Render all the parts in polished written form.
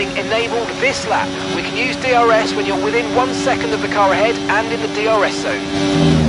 having enabled this lap. We can use DRS when you're within 1 second of the car ahead and in the DRS zone.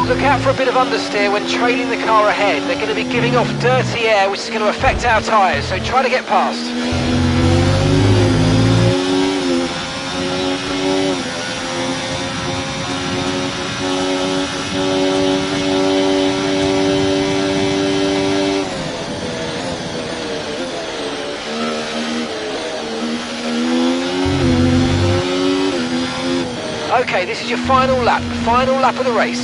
Look out for a bit of understeer when trailing the car ahead. They're going to be giving off dirty air, which is going to affect our tyres, so try to get past. Okay, this is your final lap of the race.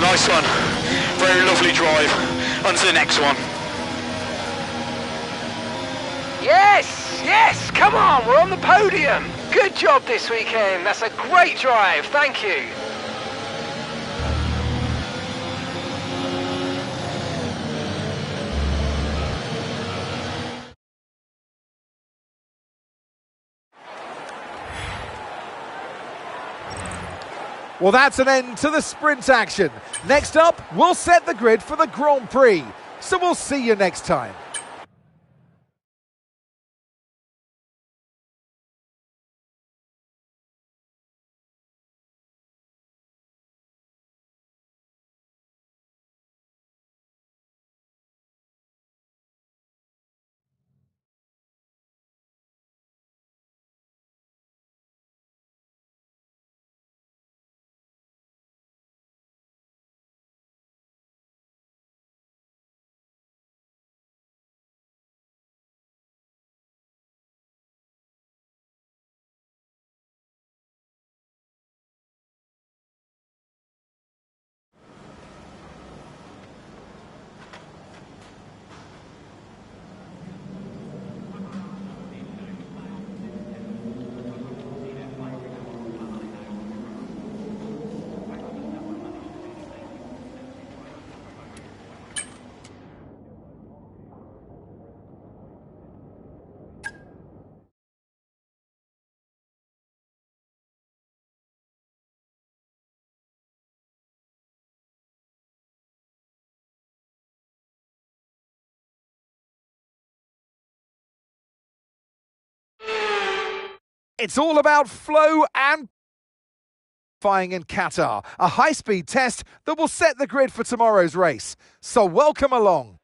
Nice one. Very lovely drive. On to the next one. Yes, come on, we're on the podium. Good job this weekend. That's a great drive, thank you. Well, that's an end to the sprint action. Next up, we'll set the grid for the Grand Prix. So we'll see you next time. It's all about flow and qualifying in Qatar, a high-speed test that will set the grid for tomorrow's race. So welcome along.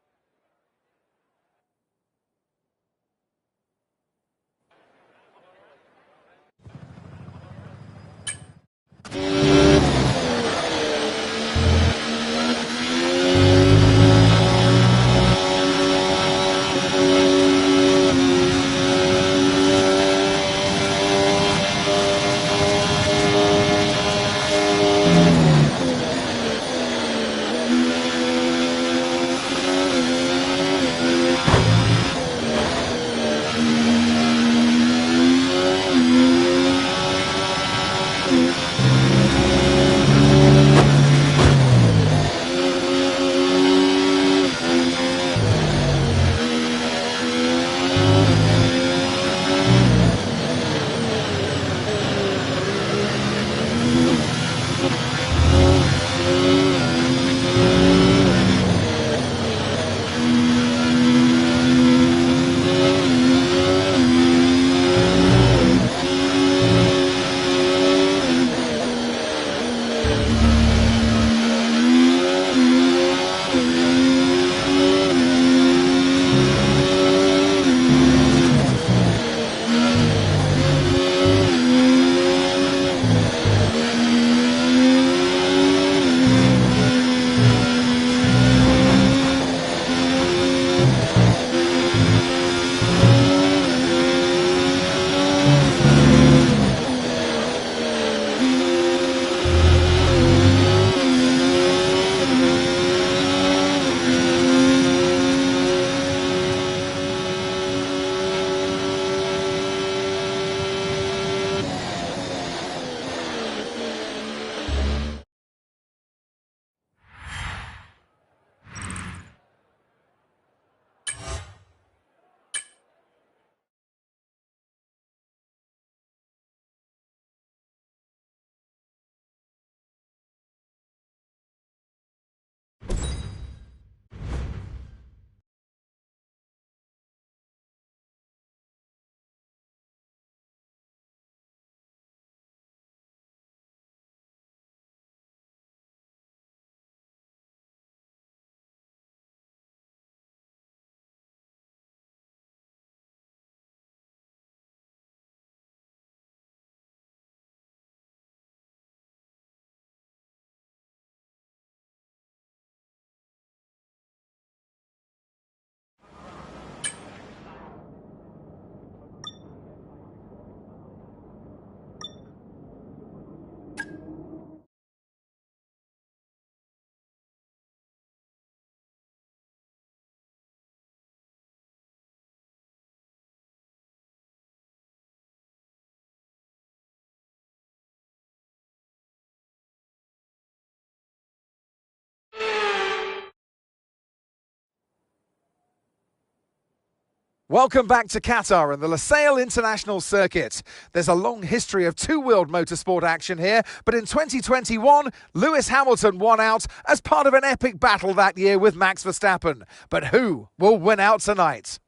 Welcome back to Qatar and the Lusail International Circuit. There's a long history of two-wheeled motorsport action here, but in 2021, Lewis Hamilton won out as part of an epic battle that year with Max Verstappen. But who will win out tonight?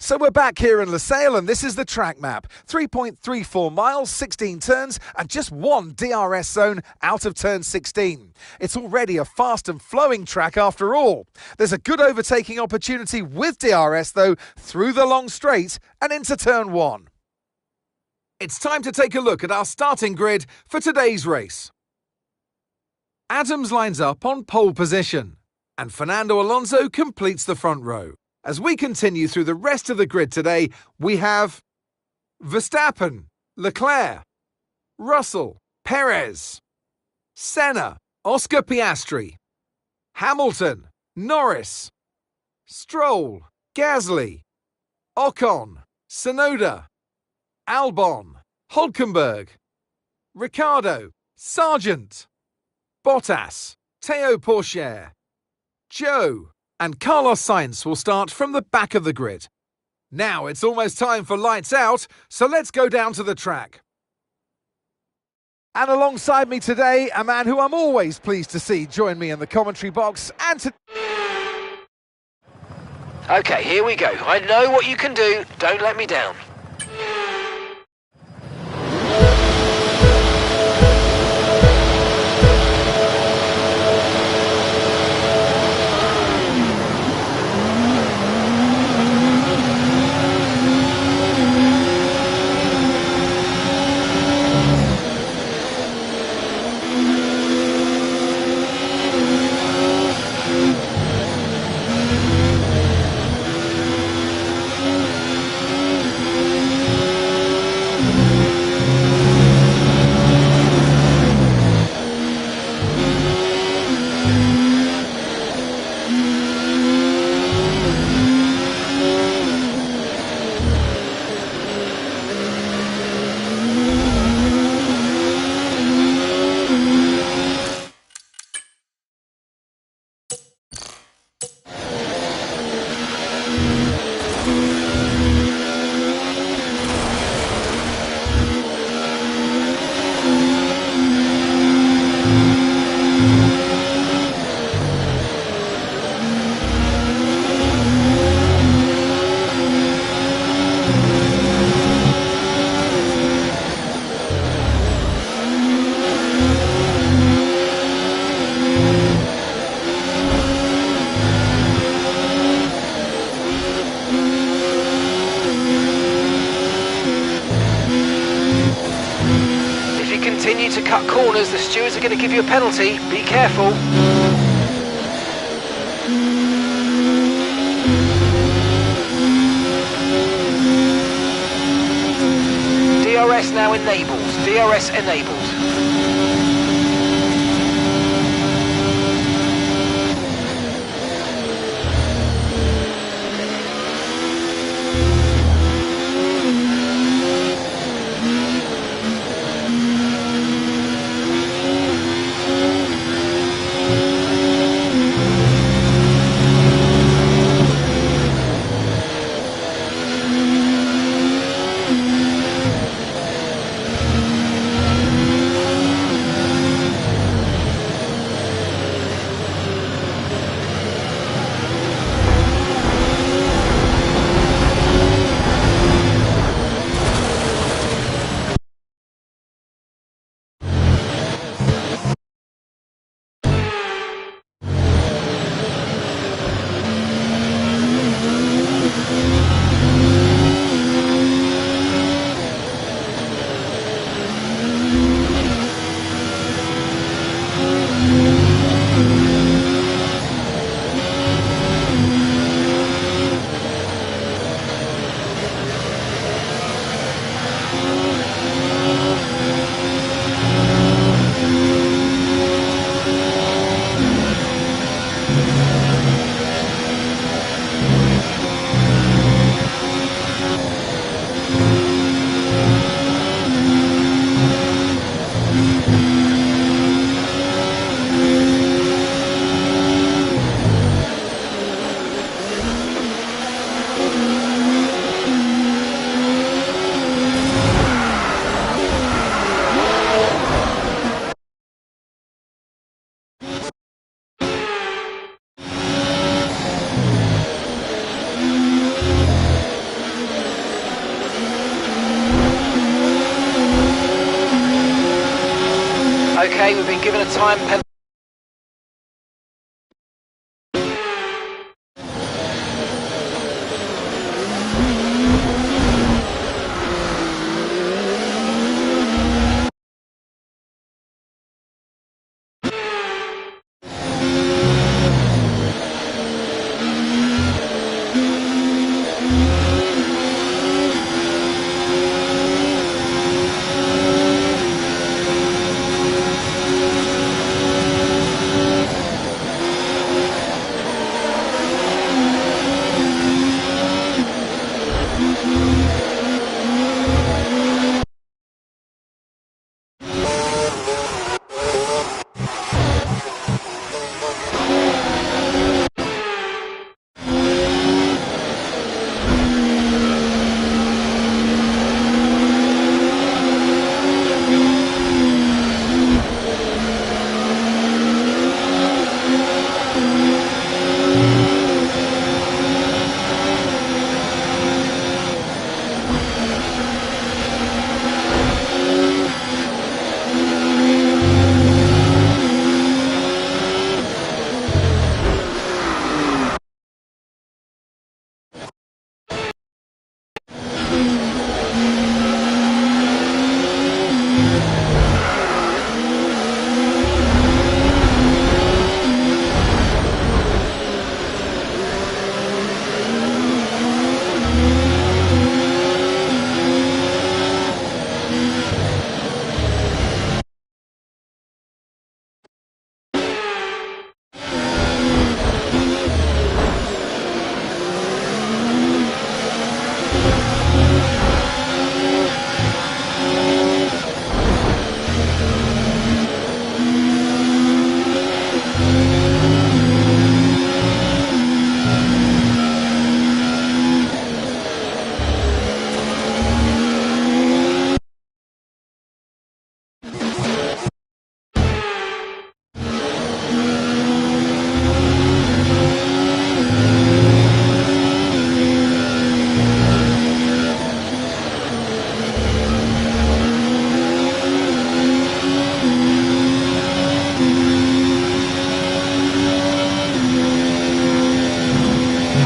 So we're back here in Lusail and this is the track map. 3.34 miles, 16 turns and just one DRS zone out of turn 16. It's already a fast and flowing track after all. There's a good overtaking opportunity with DRS though through the long straight and into turn 1. It's time to take a look at our starting grid for today's race. Adams lines up on pole position and Fernando Alonso completes the front row. As we continue through the rest of the grid today, we have Verstappen, Leclerc, Russell, Perez, Senna, Oscar Piastri, Hamilton, Norris, Stroll, Gasly, Ocon, Tsunoda, Albon, Hülkenberg, Ricciardo, Sargent, Bottas, Théo Pourchaire, Joe, and Carlos Sainz will start from the back of the grid. Now it's almost time for lights out, so let's go down to the track. And alongside me today, a man who I'm always pleased to see join me in the commentary box and Okay, here we go. I know what you can do. Don't let me down. cut corners, the stewards are going to give you a penalty. Be careful. DRS now enabled. DRS enabled. Okay, we've been given a time penalty.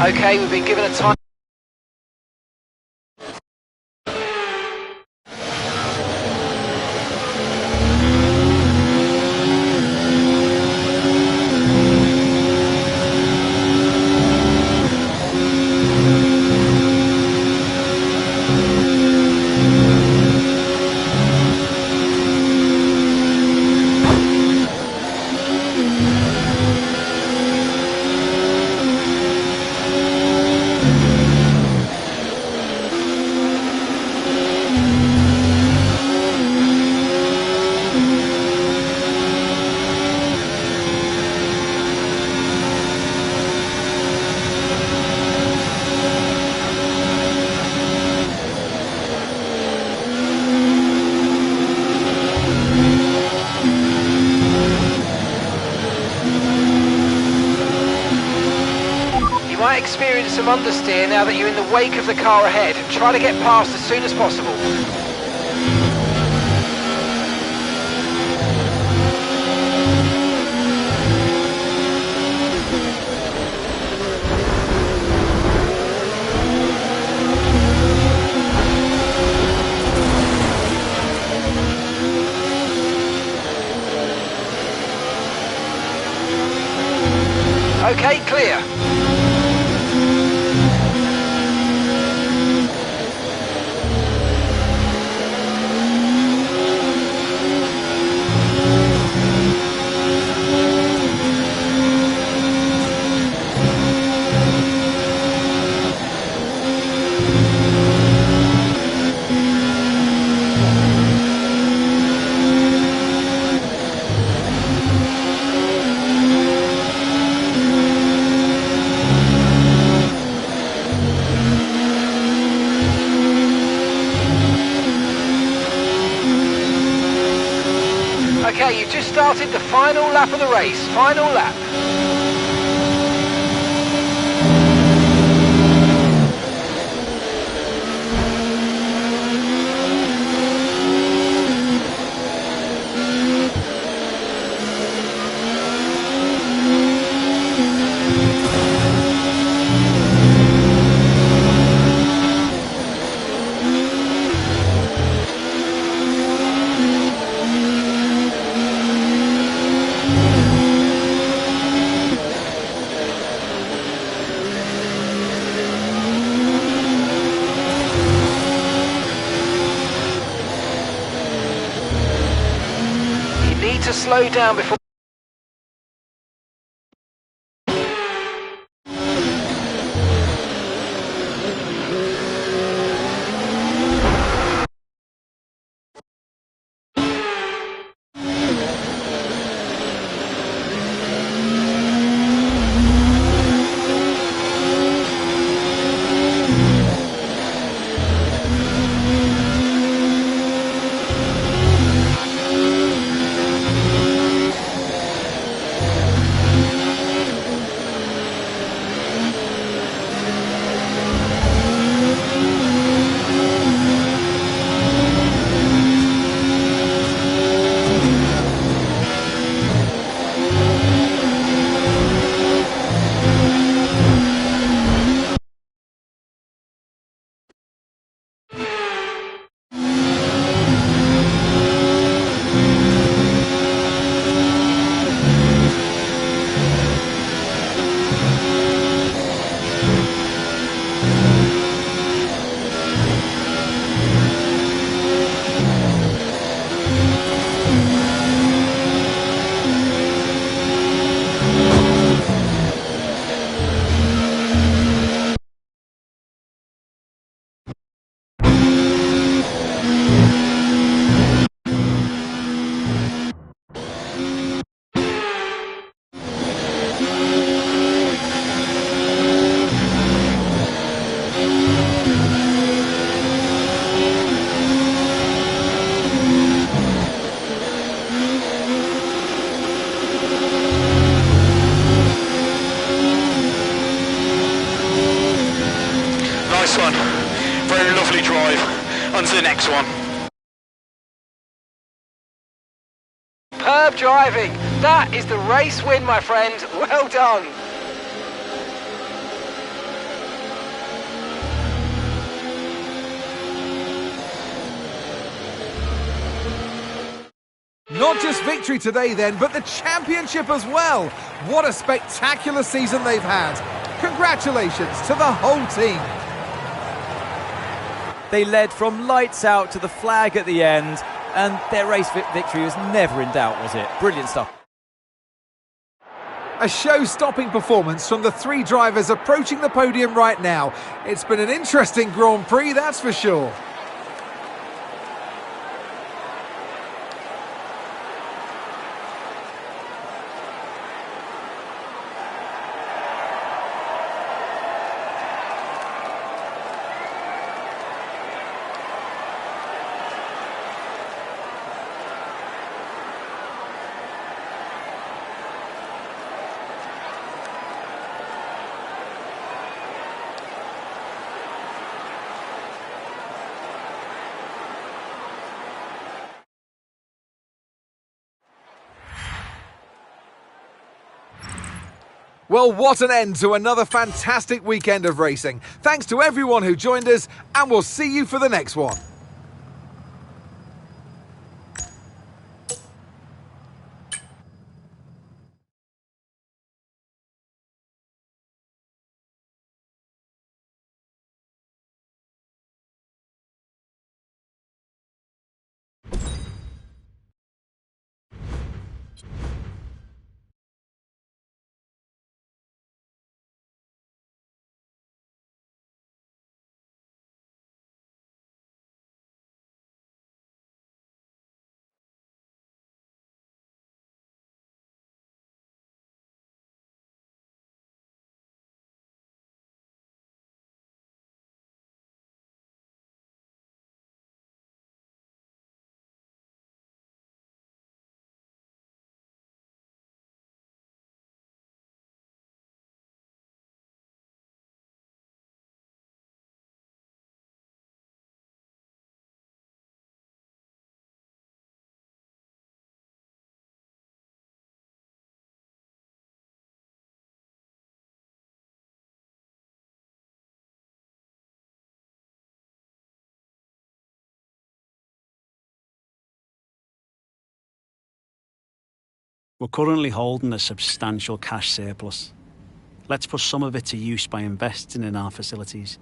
Okay, we've been given a time. doing some understeer now that you're in the wake of the car ahead. Try to get past as soon as possible. Okay, clear. Okay, you've just started the final lap of the race. Final lap. Need to slow down before... Nice one. Very lovely drive. On to the next one. Superb driving. That is the race win, my friend. Well done. Not just victory today then, but the championship as well. What a spectacular season they've had. Congratulations to the whole team. They led from lights out to the flag at the end, and their race victory was never in doubt, was it? Brilliant stuff. A show-stopping performance from the three drivers approaching the podium right now. It's been an interesting Grand Prix, that's for sure. Well, what an end to another fantastic weekend of racing. Thanks to everyone who joined us, and we'll see you for the next one. We're currently holding a substantial cash surplus. Let's put some of it to use by investing in our facilities.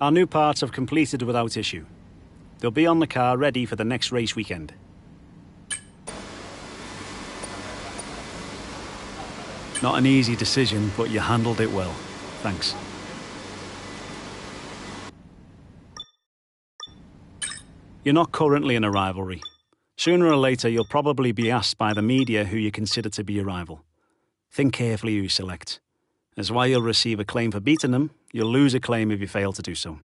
Our new parts have completed without issue. They'll be on the car ready for the next race weekend. Not an easy decision, but you handled it well. Thanks. You're not currently in a rivalry. Sooner or later, you'll probably be asked by the media who you consider to be your rival. Think carefully who you select. As while you'll receive a claim for beating them, you'll lose a claim if you fail to do so.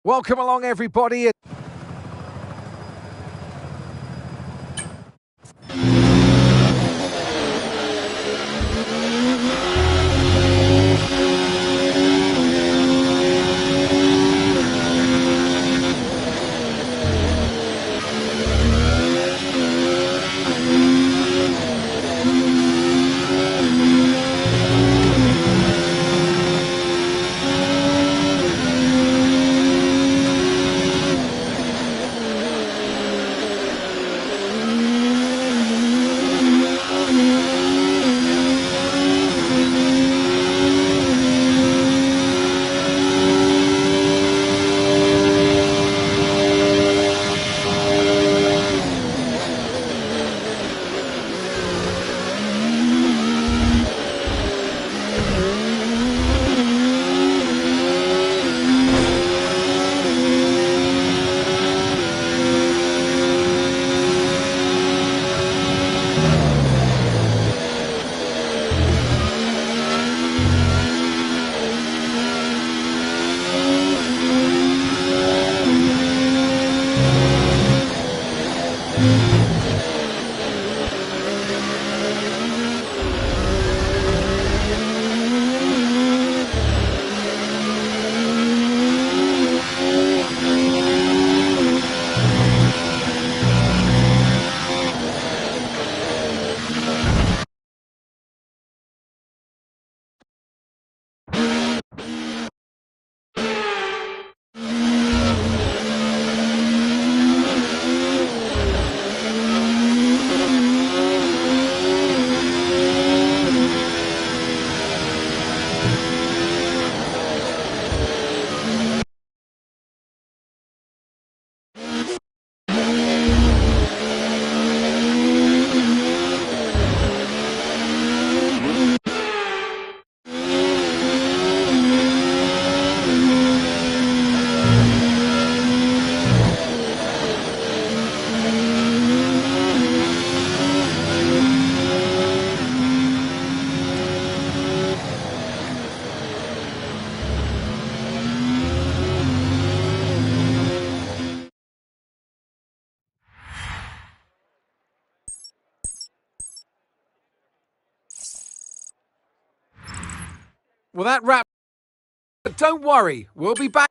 Welcome along, everybody. Well, that wrap. But don't worry, we'll be back.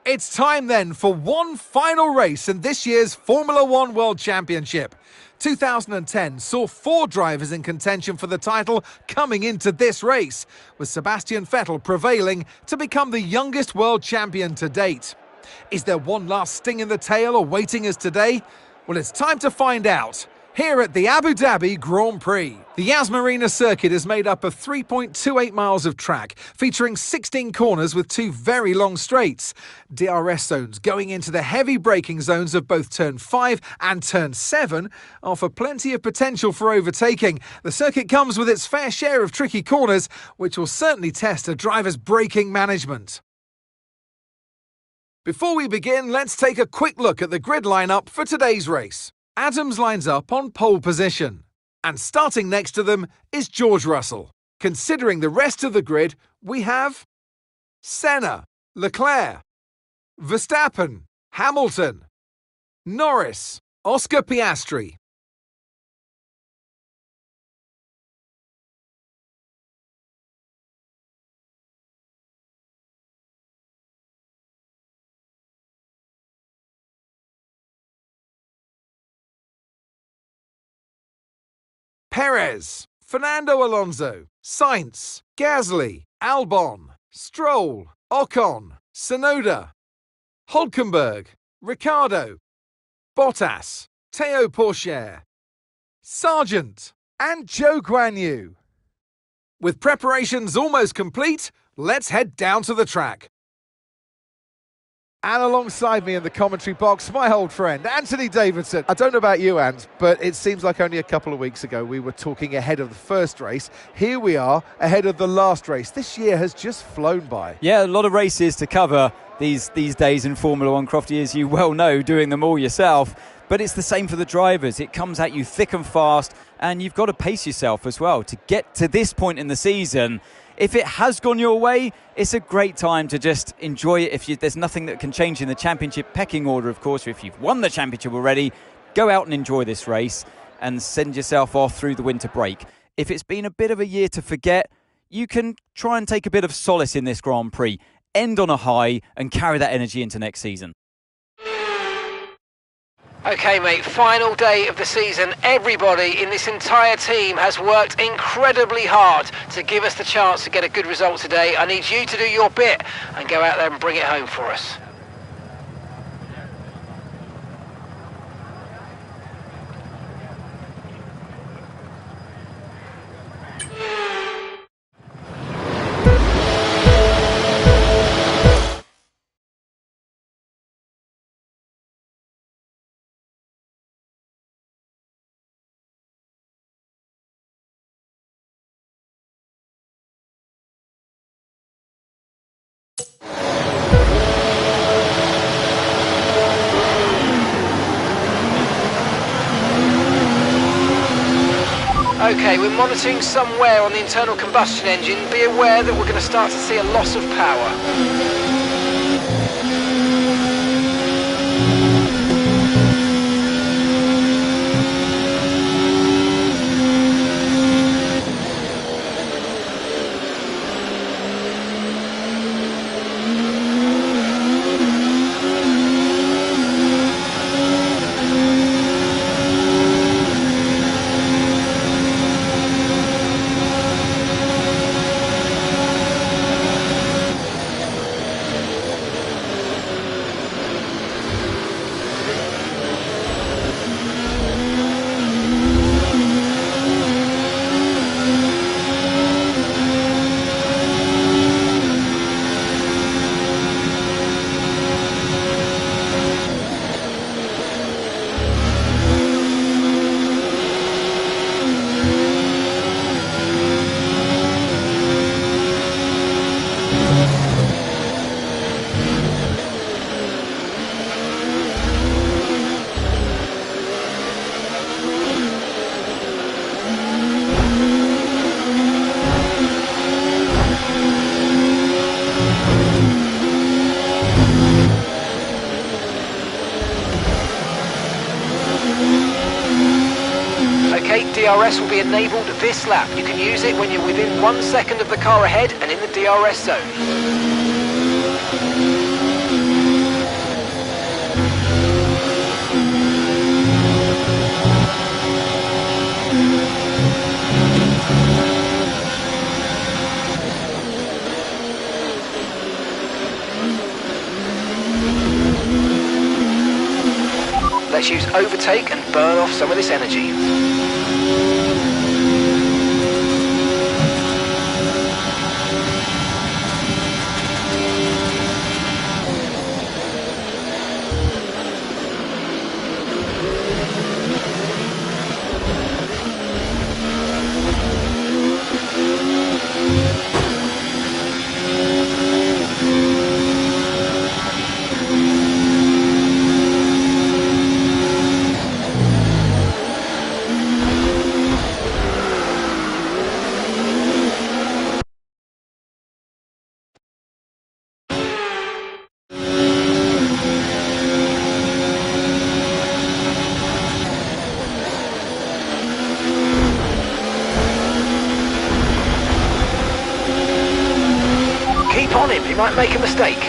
It's time then for one final race in this year's Formula One World Championship. 2010 saw 4 drivers in contention for the title coming into this race, with Sebastian Vettel prevailing to become the youngest world champion to date. Is there one last sting in the tail awaiting us today? Well, it's time to find out. Here at the Abu Dhabi Grand Prix. The Yas Marina circuit is made up of 3.28 miles of track, featuring 16 corners with 2 very long straights. DRS zones going into the heavy braking zones of both Turn 5 and Turn 7 offer plenty of potential for overtaking. The circuit comes with its fair share of tricky corners, which will certainly test a driver's braking management. Before we begin, let's take a quick look at the grid lineup for today's race. Adams lines up on pole position, and starting next to them is George Russell. Considering the rest of the grid, we have Senna, Leclerc, Verstappen, Hamilton, Norris, Oscar Piastri. Perez, Fernando Alonso, Sainz, Gasly, Albon, Stroll, Ocon, Tsunoda, Hülkenberg, Ricciardo, Bottas, Théo Pourchaire, Sargent, and Zhou Guanyu. With preparations almost complete, let's head down to the track. And alongside me in the commentary box, my old friend, Anthony Davidson. I don't know about you, Ant, but it seems like only a couple of weeks ago we were talking ahead of the first race. Here we are, ahead of the last race. This year has just flown by. Yeah, a lot of races to cover these days in Formula One, Crofty, as you well know, doing them all yourself. But it's the same for the drivers. It comes at you thick and fast, and you've got to pace yourself as well to get to this point in the season. If it has gone your way, it's a great time to just enjoy it. There's nothing that can change in the championship pecking order, of course. If you've won the championship already, go out and enjoy this race and send yourself off through the winter break. If it's been a bit of a year to forget, you can try and take a bit of solace in this Grand Prix, end on a high and carry that energy into next season. Okay, mate, final day of the season. Everybody in this entire team has worked incredibly hard to give us the chance to get a good result today. I need you to do your bit and go out there and bring it home for us. Okay, we're monitoring some wear on the internal combustion engine. Be aware that we're going to start to see a loss of power. DRS will be enabled this lap. You can use it when you're within 1 second of the car ahead and in the DRS zone. Let's use overtake and burn off some of this energy. Keep on him, he might make a mistake.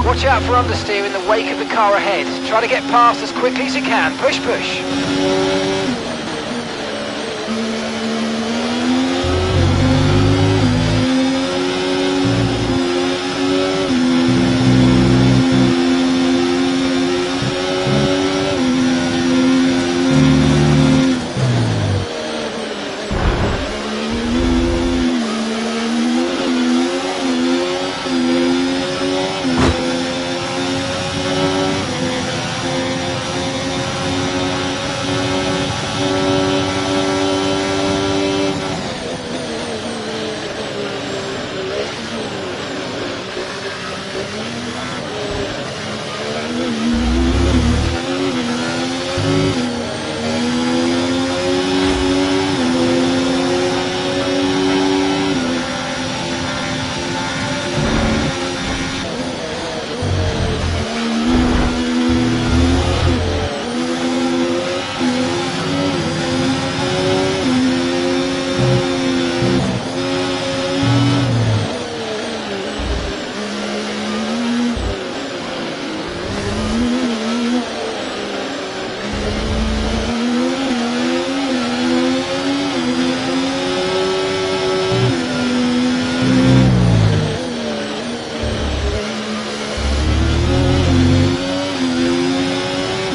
Watch out for understeer in the wake of the car ahead. Try to get past as quickly as you can. Push, push.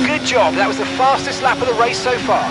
Good job, that was the fastest lap of the race so far.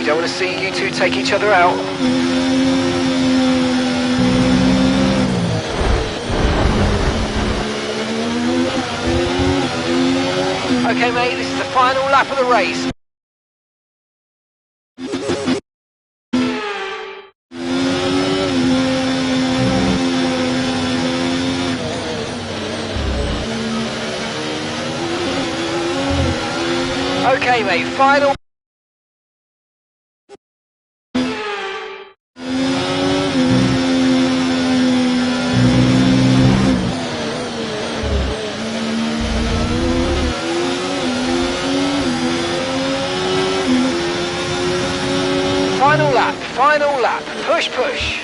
don't want to see you two take each other out. Okay, mate, this is the final lap of the race. Okay, mate, final. Final lap, push, push.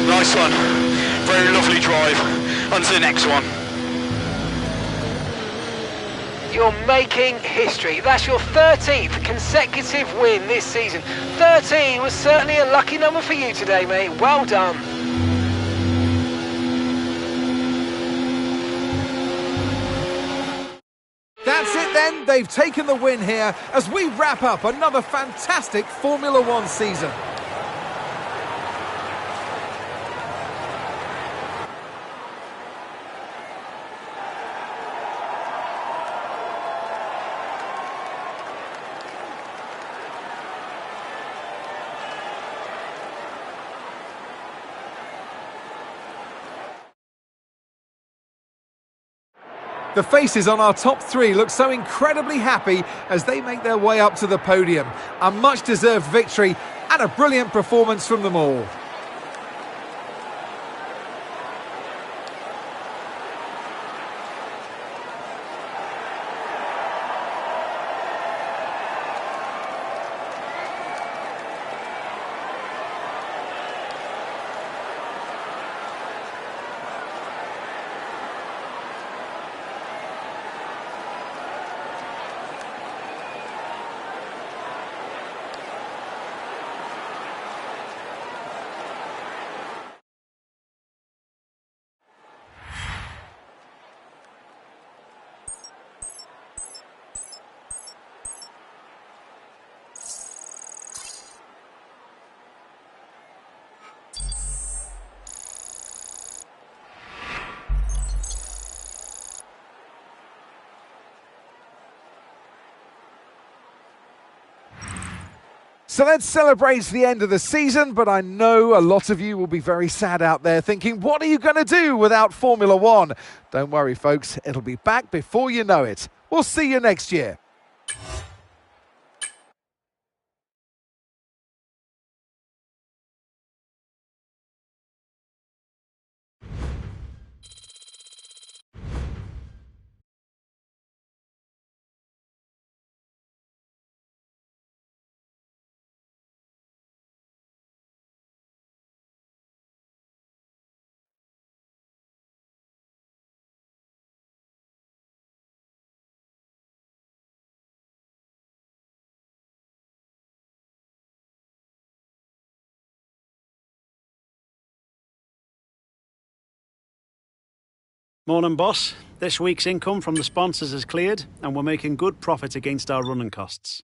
Nice one. Very lovely drive. On to the next one. You're making history. That's your 13th consecutive win this season. 13 was certainly a lucky number for you today, mate. Well done. That's it then, they've taken the win here as we wrap up another fantastic Formula One season. The faces on our top three look so incredibly happy as they make their way up to the podium. A much-deserved victory and a brilliant performance from them all. So let's celebrate the end of the season, but I know a lot of you will be very sad out there thinking, what are you going to do without Formula One? Don't worry, folks, it'll be back before you know it. We'll see you next year. Morning, boss. This week's income from the sponsors is cleared, and we're making good profit against our running costs.